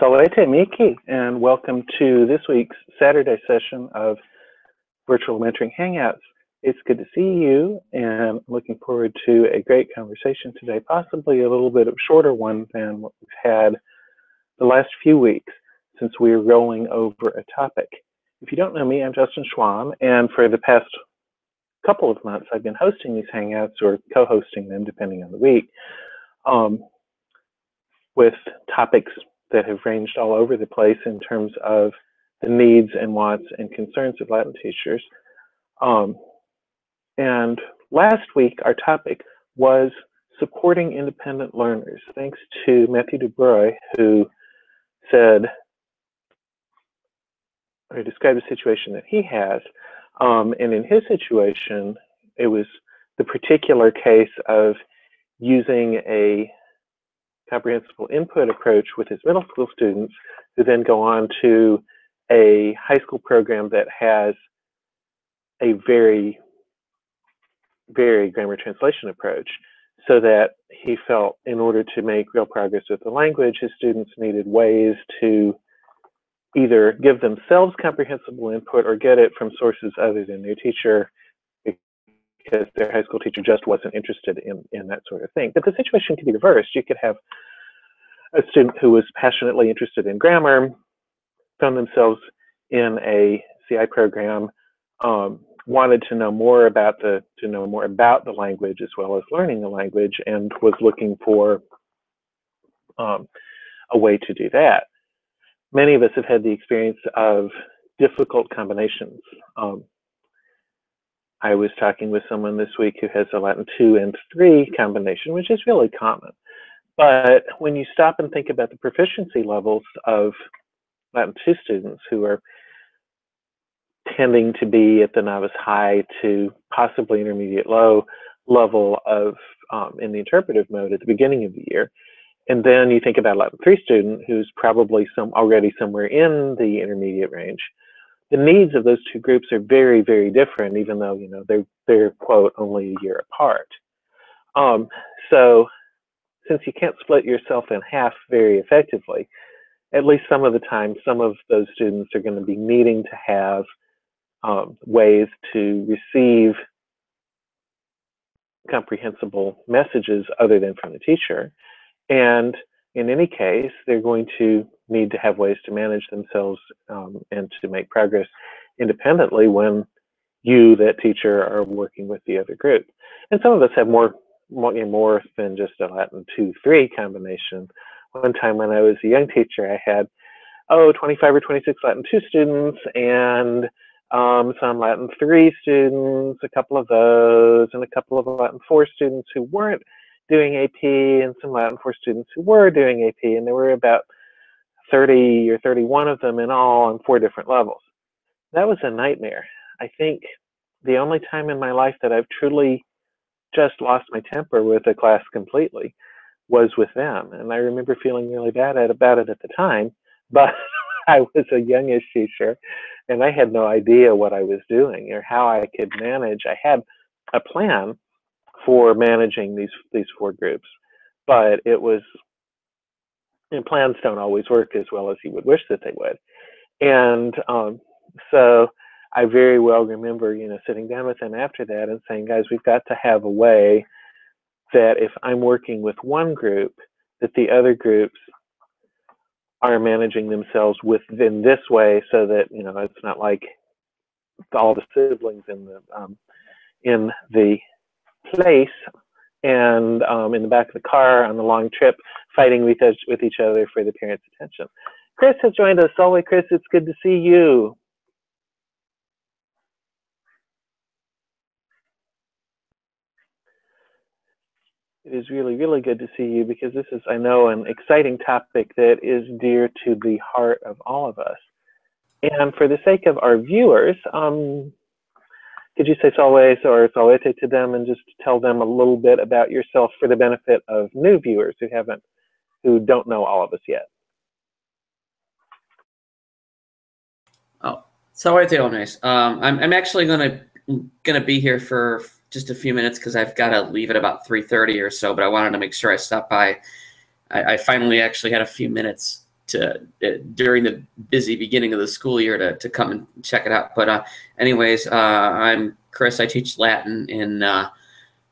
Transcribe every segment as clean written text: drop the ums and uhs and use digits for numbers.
Salete Miki, and welcome to this week's Saturday session of Virtual Mentoring Hangouts. It's good to see you, and I'm looking forward to a great conversation today, possibly a little bit of a shorter one than what we've had the last few weeks since we were rolling over a topic. If you don't know me, I'm Justin Schwam, and for the past couple of months, I've been hosting these Hangouts or co-hosting them, depending on the week, with topics that have ranged all over the place in terms of the needs and wants and concerns of Latin teachers. And last week, our topic was supporting independent learners, thanks to Matthew Dubreuil, who said, or described a situation that he has. And in his situation, it was the particular case of using a comprehensible input approach with his middle school students, who then go on to a high school program that has a very, very grammar translation approach, so that he felt in order to make real progress with the language, his students needed ways to either give themselves comprehensible input or get it from sources other than their teacher, because their high school teacher just wasn't interested in that sort of thing. But the situation could be reversed. You could have a student who was passionately interested in grammar, found themselves in a CI program, wanted to know more about the language as well as learning the language, and was looking for a way to do that. Many of us have had the experience of difficult combinations. I was talking with someone this week who has a Latin 2 and 3 combination, which is really common. But when you stop and think about the proficiency levels of Latin 2 students who are tending to be at the novice high to possibly intermediate low level of in the interpretive mode at the beginning of the year, and then you think about a Latin 3 student who's probably already somewhere in the intermediate range, the needs of those two groups are very, very different, even though they're quote only a year apart. So since you can't split yourself in half very effectively, at least some of the time, some of those students are going to be needing to have ways to receive comprehensible messages other than from the teacher. And in any case, they're going to need to have ways to manage themselves and to make progress independently when you, that teacher, are working with the other group. And some of us have more than just a Latin 2-3 combination. One time when I was a young teacher, I had 25 or 26 Latin 2 students and some Latin 3 students, a couple of those, and a couple of Latin 4 students who weren't doing AP, and some Latin 4 students who were doing AP, and there were about 30 or 31 of them in all on 4 different levels. That was a nightmare. I think the only time in my life that I've truly just lost my temper with a class completely was with them. And I remember feeling really bad about it at the time, but I was a youngish teacher and I had no idea what I was doing or how I could manage. I had a plan for managing these 4 groups, but it was, and plans don't always work as well as you would wish that they would. And so I very well remember, sitting down with them after that and saying, guys, we've got to have a way that if I'm working with one group, that the other groups are managing themselves within this way, so that it's not like all the siblings in the place and in the back of the car on the long trip fighting with each other for the parents' attention. Chris has joined us. Always, Chris, it's good to see you. It is really, really good to see you, because this is, I know, an exciting topic that is dear to the heart of all of us. And for the sake of our viewers, could you say salve or salvete to them and just tell them a little bit about yourself for the benefit of new viewers who don't know all of us yet? Oh, salvete omnes. I'm actually gonna be here for just a few minutes because I've got to leave at about 3:30 or so, but I wanted to make sure I stopped by. I finally actually had a few minutes during the busy beginning of the school year to come and check it out. But anyways, I'm Chris. I teach Latin in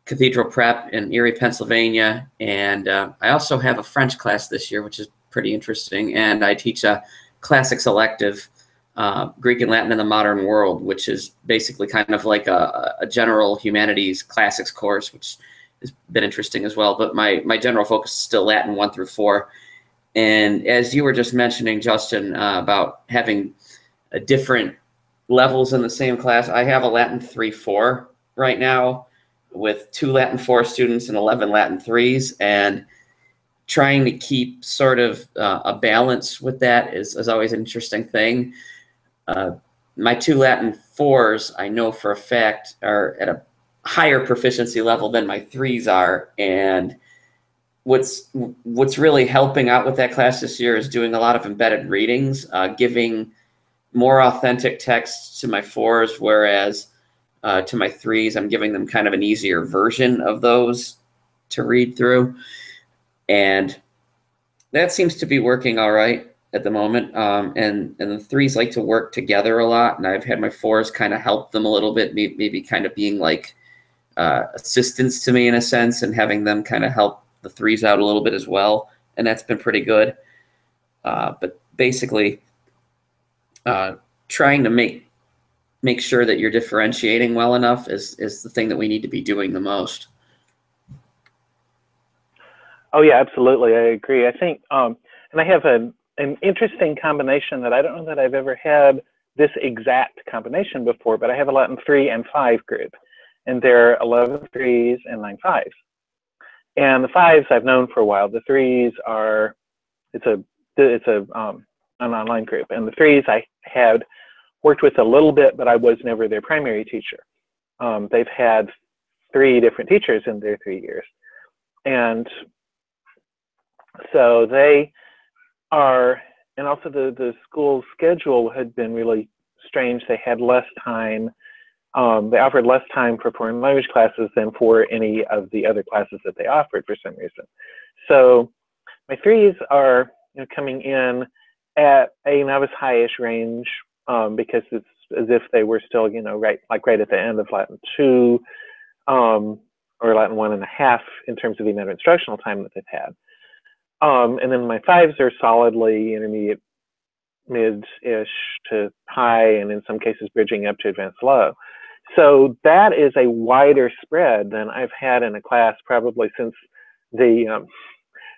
Cathedral Prep in Erie, Pennsylvania, and I also have a French class this year, which is pretty interesting. And I teach a classics elective, Greek and Latin in the Modern World, which is basically kind of like a general humanities classics course, which has been interesting as well. But my general focus is still Latin 1 through 4. And as you were just mentioning, Justin, about having different levels in the same class, I have a Latin 3-4 right now with 2 Latin 4 students and 11 Latin 3s. And trying to keep sort of a balance with that is always an interesting thing. My 2 Latin 4s, I know for a fact, are at a higher proficiency level than my 3s are. And what's really helping out with that class this year is doing a lot of embedded readings, giving more authentic text to my 4s, whereas to my 3s, I'm giving them kind of an easier version of those to read through. And that seems to be working all right at the moment. And the 3s like to work together a lot. And I've had my 4s kind of help them a little bit, maybe kind of being like assistants to me in a sense, and having them kind of help the 3s out a little bit as well. And that's been pretty good. But basically, trying to make sure that you're differentiating well enough is the thing that we need to be doing the most. Oh yeah, absolutely. I agree. I think, and I have an interesting combination that I don't know that I've ever had this exact combination before, but I have a Latin 3 and 5 group, and there are 11 3s and 9 5s. And the 5s I've known for a while. The 3s are, it's an online group, and the 3s I had worked with a little bit, but I was never their primary teacher. They've had 3 different teachers in their 3 years. And so they are, and also the school schedule had been really strange. They had less time. They offered less time for foreign language classes than for any of the other classes that they offered for some reason. So my 3s are coming in at a novice high-ish range, because it's as if they were still, right at the end of Latin 2 or Latin 1.5 in terms of the amount of instructional time that they've had. And then my 5s are solidly intermediate, mid-ish to high, and in some cases bridging up to advanced low. So that is a wider spread than I've had in a class probably since the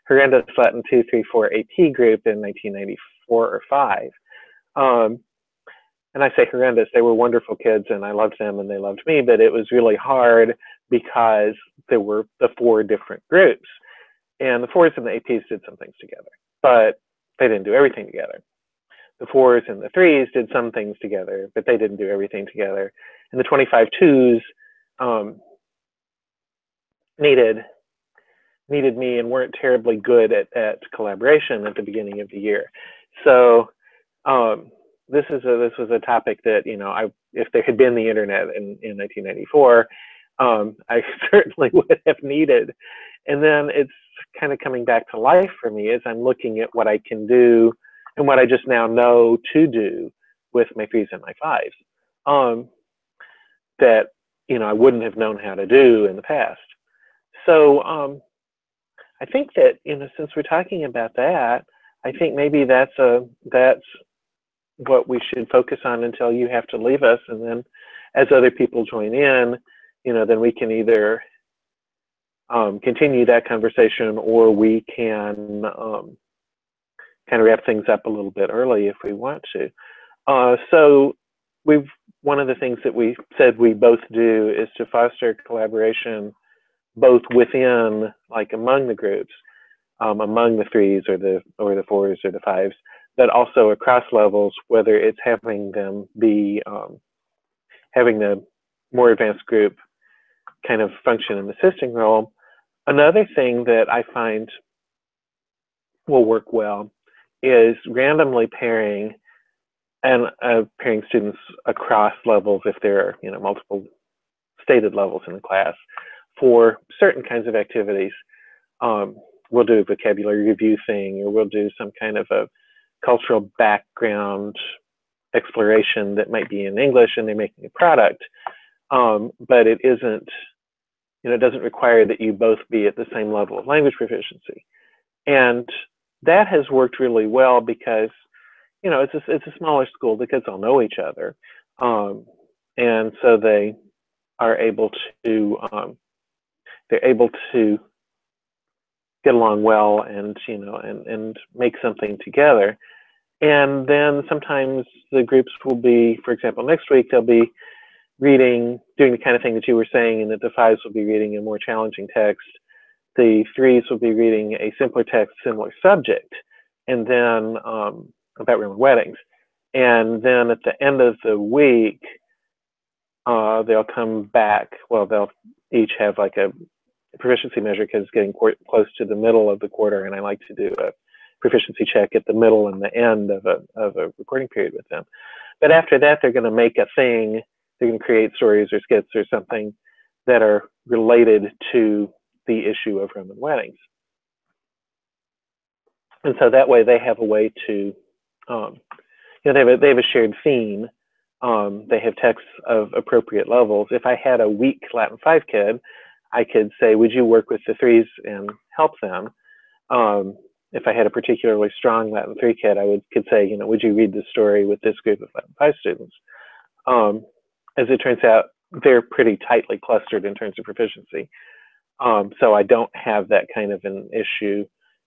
horrendous Latin 2, 3, 4 AP group in 1994 or 5. And I say horrendous, they were wonderful kids and I loved them and they loved me, but it was really hard because there were the 4 different groups. And the 4s and the APs did some things together, but they didn't do everything together. The 4s and the 3s did some things together, but they didn't do everything together. And the 25 2s needed me and weren't terribly good at collaboration at the beginning of the year. So this was a topic that, if there had been the internet in 1994, I certainly would have needed. And then it's kind of coming back to life for me as I'm looking at what I can do and what I just now know to do with my 3s and my 5s, that, I wouldn't have known how to do in the past. So I think that, since we're talking about that, I think maybe that's what we should focus on until you have to leave us. And then as other people join in, then we can either continue that conversation, or we can kind of wrap things up a little bit early if we want to. So one of the things that we said we both do is to foster collaboration both within, like among the groups, among the 3s or the 4s or the 5s, but also across levels, whether it's having them be, having the more advanced group kind of function in the assisting role. Another thing that I find will work well is randomly pairing students across levels if there are, multiple stated levels in the class for certain kinds of activities. We'll do a vocabulary review thing, or we'll do some kind of a cultural background exploration that might be in English, and they're making a product, but it isn't, it doesn't require that you both be at the same level of language proficiency. And that has worked really well because, it's a smaller school. The kids all know each other. And so they are able to, they're able to get along well and, and make something together. And then sometimes the groups will be, for example, next week, they'll be doing the kind of thing that you were saying, and that the 5s will be reading a more challenging text. The 3s will be reading a simpler text, similar subject, and then about Roman weddings. And then at the end of the week, they'll come back. Well, they'll each have like a proficiency measure because it's getting close to the middle of the quarter, and I like to do a proficiency check at the middle and the end of a recording period with them. But after that, they're going to make a thing. They're going to create stories or skits or something that are related to the issue of Roman weddings. And so that way they have a way to, they have a shared theme. They have texts of appropriate levels. If I had a weak Latin 5 kid, I could say, would you work with the 3s and help them? If I had a particularly strong Latin 3 kid, I could say, would you read this story with this group of Latin 5 students? As it turns out, they're pretty tightly clustered in terms of proficiency. So I don't have that kind of an issue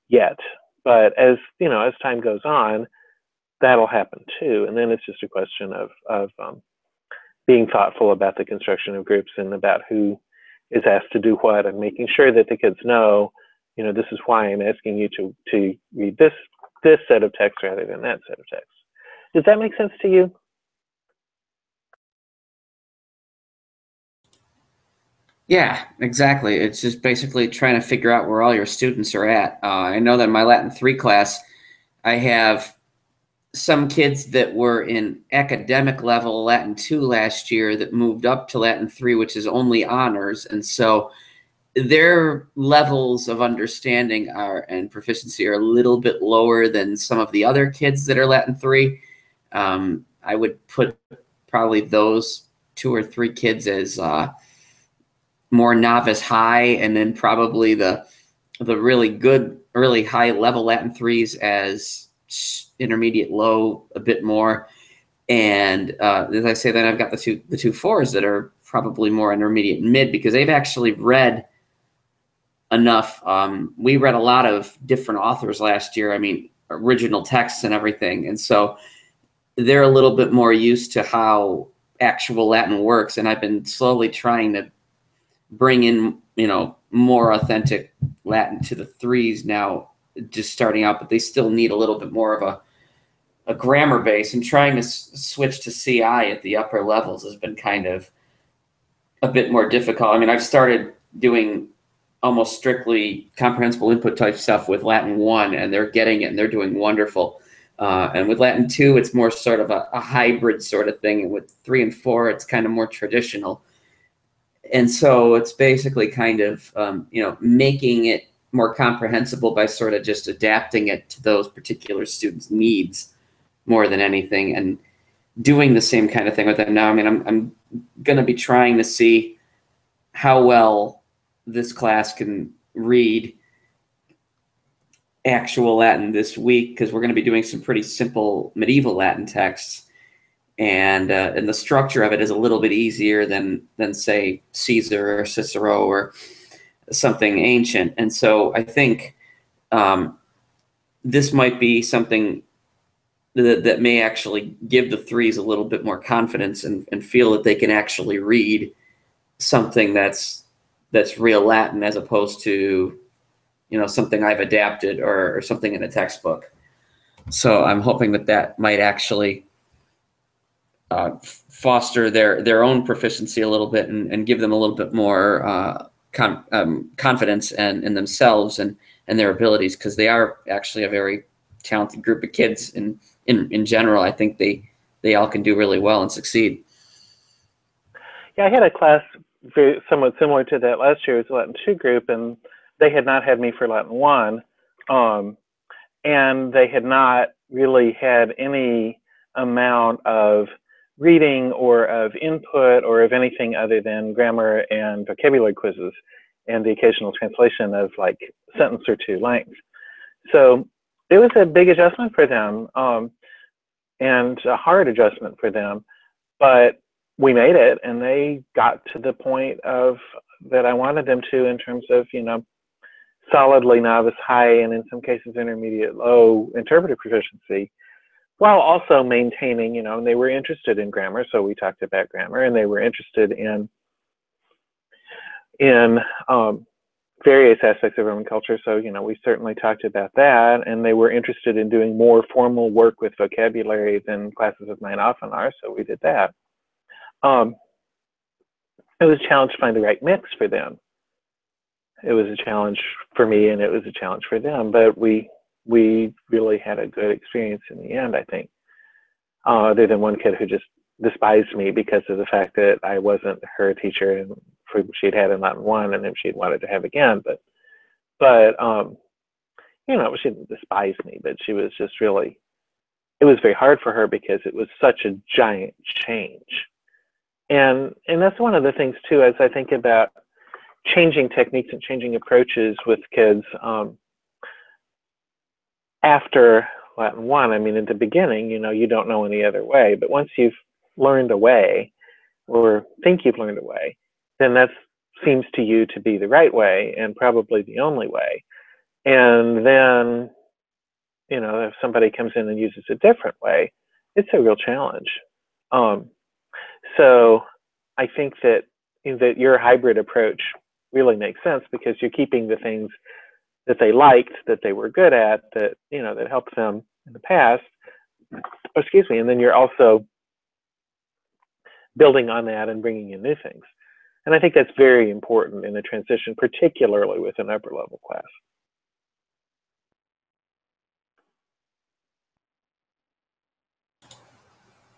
yet. But as time goes on, that'll happen too. And then it's just a question of being thoughtful about the construction of groups and about who is asked to do what, and making sure that the kids know, this is why I'm asking you to read this set of text rather than that set of text. Does that make sense to you? Yeah, exactly. It's just basically trying to figure out where all your students are at. I know that in my Latin 3 class, I have some kids that were in academic level Latin 2 last year that moved up to Latin 3, which is only honors. And so their levels of understanding and proficiency are a little bit lower than some of the other kids that are Latin 3. I would put probably those 2 or 3 kids as more novice high, and then probably the really good, really high level Latin 3s as intermediate low a bit more. And as I say that, I've got the two 4s that are probably more intermediate mid, because they've actually read enough. We read a lot of different authors last year. I mean, original texts and everything. And so they're a little bit more used to how actual Latin works. And I've been slowly trying to bring in, more authentic Latin to the 3s now, just starting out, but they still need a little bit more of a grammar base, and trying to switch to CI at the upper levels has been kind of a bit more difficult. I mean, I've started doing almost strictly comprehensible input type stuff with Latin 1, and they're getting it and they're doing wonderful. And with Latin 2, it's more sort of a hybrid sort of thing. And with 3 and 4, it's kind of more traditional. And so it's basically kind of, making it more comprehensible by sort of just adapting it to those particular students' needs more than anything, and doing the same kind of thing with them now. I mean, I'm going to be trying to see how well this class can read actual Latin this week, because we're going to be doing some pretty simple medieval Latin texts. And the structure of it is a little bit easier than say Caesar or Cicero or something ancient. And so I think this might be something that may actually give the 3s a little bit more confidence and feel that they can actually read something that's real Latin, as opposed to something I've adapted or something in a textbook. So I'm hoping that might actually foster their own proficiency a little bit, and give them a little bit more confidence in themselves and their abilities, because they are actually a very talented group of kids. In general, I think they all can do really well and succeed. Yeah, I had a class somewhat similar to that last year. It was a Latin 2 group, and they had not had me for Latin 1, and they had not really had any amount of reading or of input or of anything other than grammar and vocabulary quizzes and the occasional translation of like a sentence or two length. So it was a big adjustment for them, and a hard adjustment for them, but we made it, and they got to the point of that I wanted them to in terms of, you know, solidly novice high and in some cases intermediate low interpretive proficiency, while also maintaining, you know, and they were interested in grammar, so we talked about grammar, and they were interested in various aspects of Roman culture, so, you know, we certainly talked about that, and they were interested in doing more formal work with vocabulary than classes of mine often are, so we did that. It was a challenge to find the right mix for them. It was a challenge for me, and it was a challenge for them, but we really had a good experience in the end, I think, other than one kid who just despised me because of the fact that I wasn't her teacher and she'd had in Latin 1 and then she'd wanted to have again, but you know, she didn't despise me, but she was just really, it was very hard for her because it was such a giant change. And that's one of the things too, as I think about changing techniques and changing approaches with kids after Latin 1. I mean, in the beginning, you know, you don't know any other way, but once you've learned a way or think you've learned a way, then that seems to you to be the right way and probably the only way. And then, you know, if somebody comes in and uses a different way, it's a real challenge. So I think that your hybrid approach really makes sense because you're keeping the things that they liked, that they were good at, that, you know, that helped them in the past, excuse me, and then you're also building on that and bringing in new things. And I think that's very important in a transition, particularly with an upper level class.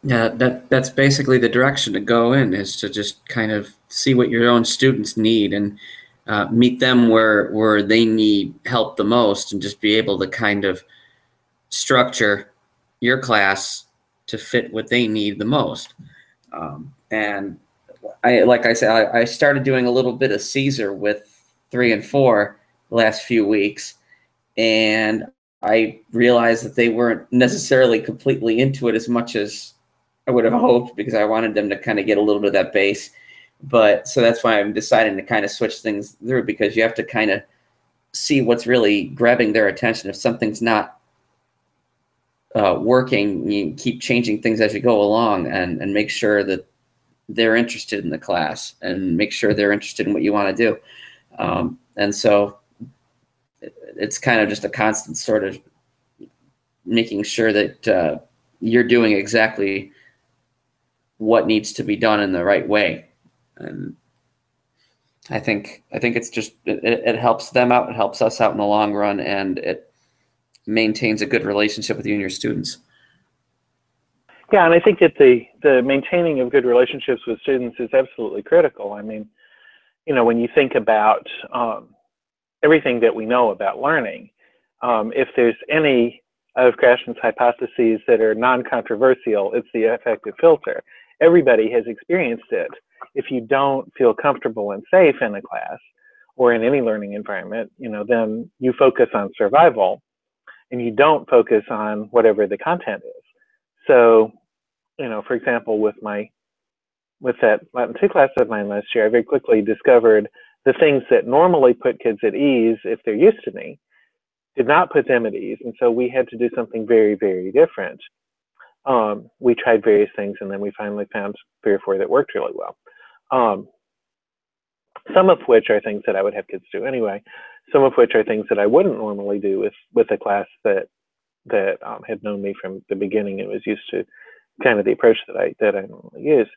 Yeah, that's basically the direction to go in, is to just kind of see what your own students need and meet them where they need help the most, and just be able to kind of structure your class to fit what they need the most. And like I said, I started doing a little bit of Caesar with 3 and 4 the last few weeks, and I realized that they weren't necessarily completely into it as much as I would have hoped, because I wanted them to kind of get a little bit of that base. But so that's why I'm deciding to kind of switch things through, because you have to kind of see what's really grabbing their attention. If something's not working, you keep changing things as you go along, and make sure that they're interested in the class and make sure they're interested in what you want to do. And so it's kind of just a constant sort of making sure that you're doing exactly what needs to be done in the right way. And I think it's just, it helps them out, it helps us out in the long run, and it maintains a good relationship with you and your students. Yeah, and I think that the maintaining of good relationships with students is absolutely critical. I mean, you know, when you think about everything that we know about learning, if there's any of Krashen's hypotheses that are non-controversial, it's the affective filter. Everybody has experienced it. If you don't feel comfortable and safe in a class or in any learning environment, you know, then you focus on survival and you don't focus on whatever the content is. So, you know, for example, with that Latin 2 class of mine last year, I very quickly discovered the things that normally put kids at ease if they're used to me did not put them at ease. And so we had to do something very, very different. We tried various things, and then we finally found 3 or 4 that worked really well. Some of which are things that I would have kids do anyway. Some of which are things that I wouldn't normally do with a class that had known me from the beginning and was used to kind of the approach that I normally use.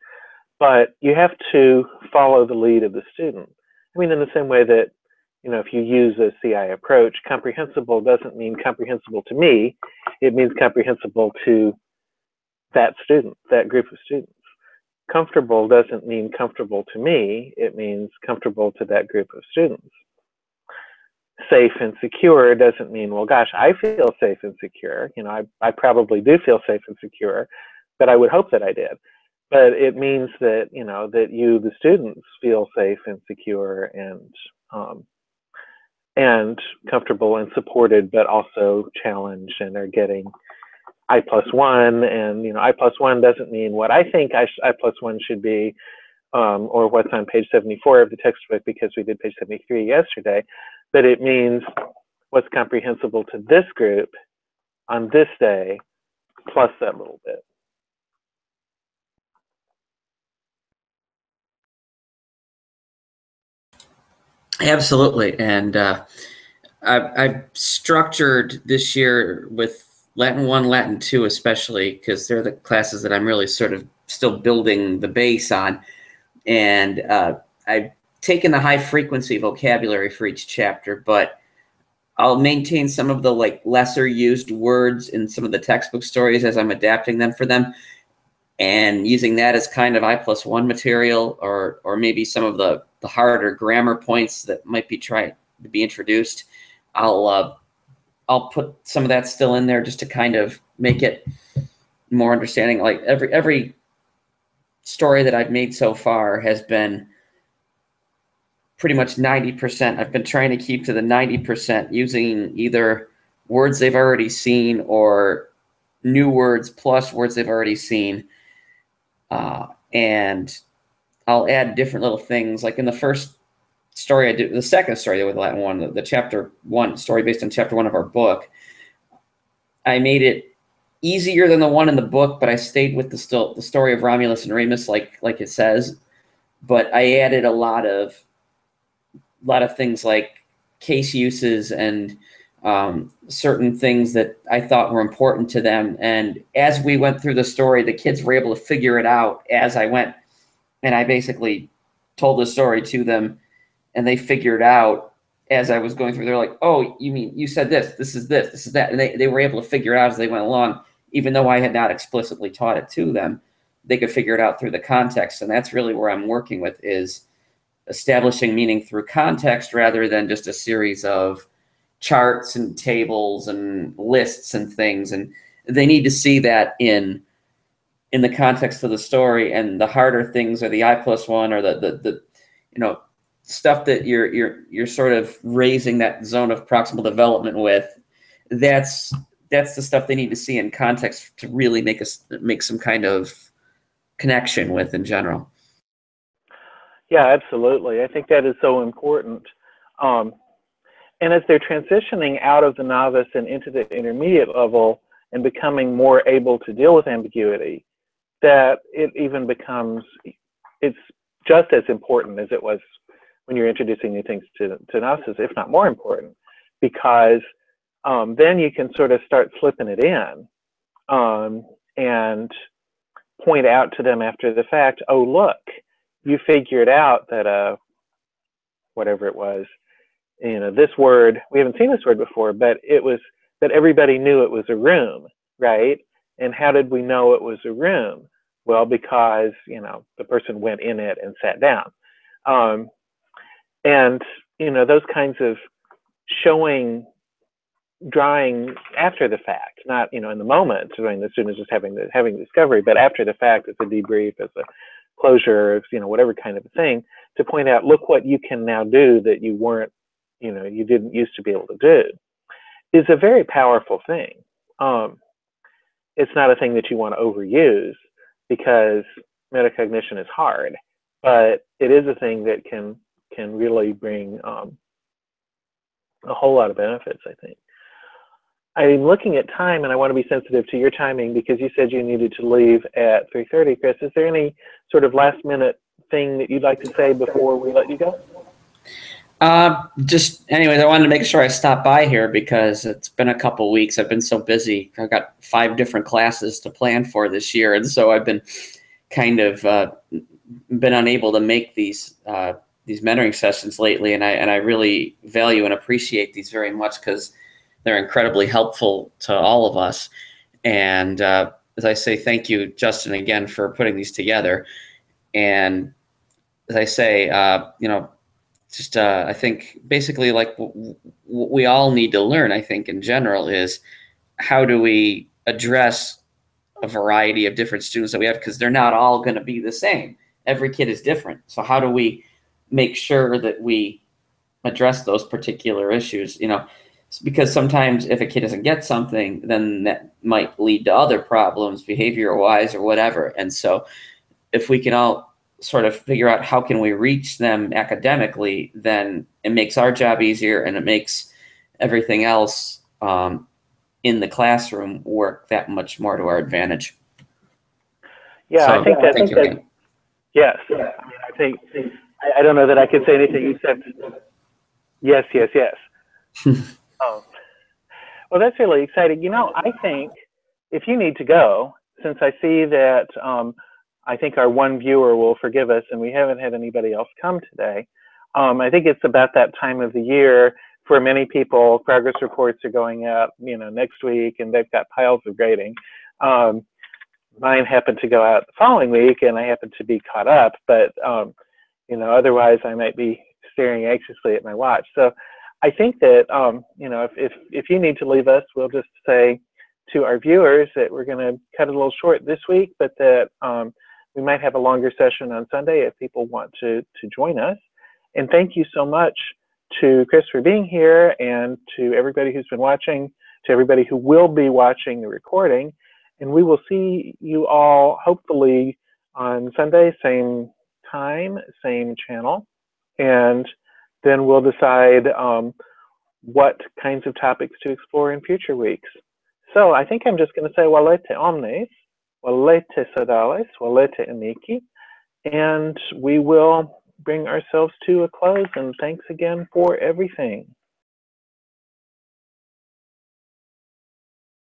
But you have to follow the lead of the student. I mean, in the same way that, you know, if you use a CI approach, comprehensible doesn't mean comprehensible to me. It means comprehensible to that student, that group of students. Comfortable doesn't mean comfortable to me. It means comfortable to that group of students. safe and secure doesn't mean, well, gosh, I feel safe and secure. You know, I probably do feel safe and secure, but I would hope that I did. But it means that, you know, that you, the students, feel safe and secure and comfortable and supported, but also challenged and are getting I+1. And, you know, I+1 doesn't mean what I think I+1 should be, or what's on page 74 of the textbook, because we did page 73 yesterday, but it means what's comprehensible to this group on this day, plus that little bit. Absolutely. And I've structured this year with Latin 1, Latin 2 especially, because they're the classes that I'm really sort of still building the base on. And I've taken the high frequency vocabulary for each chapter, but I'll maintain some of the like lesser used words in some of the textbook stories as I'm adapting them for them, and using that as kind of I+1 material, or maybe some of the harder grammar points that might be trying to be introduced. I'll put some of that still in there just to kind of make it more understanding. Like every story that I've made so far has been pretty much 90%. I've been trying to keep to the 90% using either words they've already seen or new words plus words they've already seen. And I'll add different little things. Like in the first story I did, the second story with Latin 1, the chapter 1 story based on chapter 1 of our book, I made it easier than the one in the book, but I stayed with the story of Romulus and Remus, like it says. But I added a lot of things like case uses and certain things that I thought were important to them. And as we went through the story, the kids were able to figure it out as I went. And I basically told the story to them, and they figured out as I was going through. They're like, oh, you mean you said this, this is that. And they were able to figure it out as they went along, even though I had not explicitly taught it to them. They could figure it out through the context. And that's really where I'm working with, is establishing meaning through context rather than just a series of charts and tables and lists and things. And they need to see that in the context of the story. And the harder things are the I+1 or the you know, stuff that you're sort of raising that zone of proximal development with. That's the stuff they need to see in context to really make some kind of connection with in general. Yeah, absolutely. I think that is so important. And as they're transitioning out of the novice and into the intermediate level and becoming more able to deal with ambiguity, that it even becomes, it's just as important as it was when you're introducing new things to novices, if not more important, because then you can sort of start slipping it in and point out to them after the fact, oh, look, you figured out that whatever it was, you know, this word, we haven't seen this word before, but it was that everybody knew it was a room, right? And how did we know it was a room? Well, because, you know, the person went in it and sat down. And, you know, those kinds of drawing after the fact, not, you know, in the moment, when the student is just having discovery, but after the fact, as a debrief, as a closure, of, you know, whatever kind of a thing, to point out, look what you can now do that you weren't, you know, you didn't used to be able to do, is a very powerful thing. It's not a thing that you want to overuse, because metacognition is hard, but it is a thing that can really bring a whole lot of benefits, I think. I'm looking at time, and I want to be sensitive to your timing, because you said you needed to leave at 3:30. Chris, is there any sort of last minute thing that you'd like to say before we let you go? Just anyways, I wanted to make sure I stopped by here because it's been a couple weeks. I've been so busy. I've got 5 different classes to plan for this year, and so I've been kind of been unable to make these mentoring sessions lately, and I really value and appreciate these very much, because they're incredibly helpful to all of us. And as I say, thank you, Justin, again for putting these together. And as I say, you know, just I think basically like what we all need to learn, I think in general, is how do we address a variety of different students that we have, because they're not all going to be the same. Every kid is different. So how do we make sure that we address those particular issues? You know, because sometimes if a kid doesn't get something, then that might lead to other problems, behavior wise or whatever. And so if we can all sort of figure out how can we reach them academically, then it makes our job easier, and it makes everything else in the classroom work that much more to our advantage. Yeah, So, I think that, thank you again. yes. I mean, I think, I don't know that I could say anything except yes, yes, yes. Well, that's really exciting. You know, I think if you need to go, since I see that I think our one viewer will forgive us and we haven't had anybody else come today, I think it's about that time of the year. For many people, progress reports are going out, you know, next week, and they've got piles of grading. Mine happened to go out the following week, and I happen to be caught up, but you know, otherwise I might be staring anxiously at my watch. So I think that you know, if you need to leave us, we'll just say to our viewers that we're going to cut it a little short this week, but that we might have a longer session on Sunday if people want to join us. And thank you so much to Chris for being here, and to everybody who's been watching, to everybody who will be watching the recording. And we will see you all hopefully on Sunday, same time, same channel. And then we'll decide what kinds of topics to explore in future weeks. So I think I'm just going to say valete omnes, valete sodales, valete amici, and we will bring ourselves to a close. And thanks again for everything.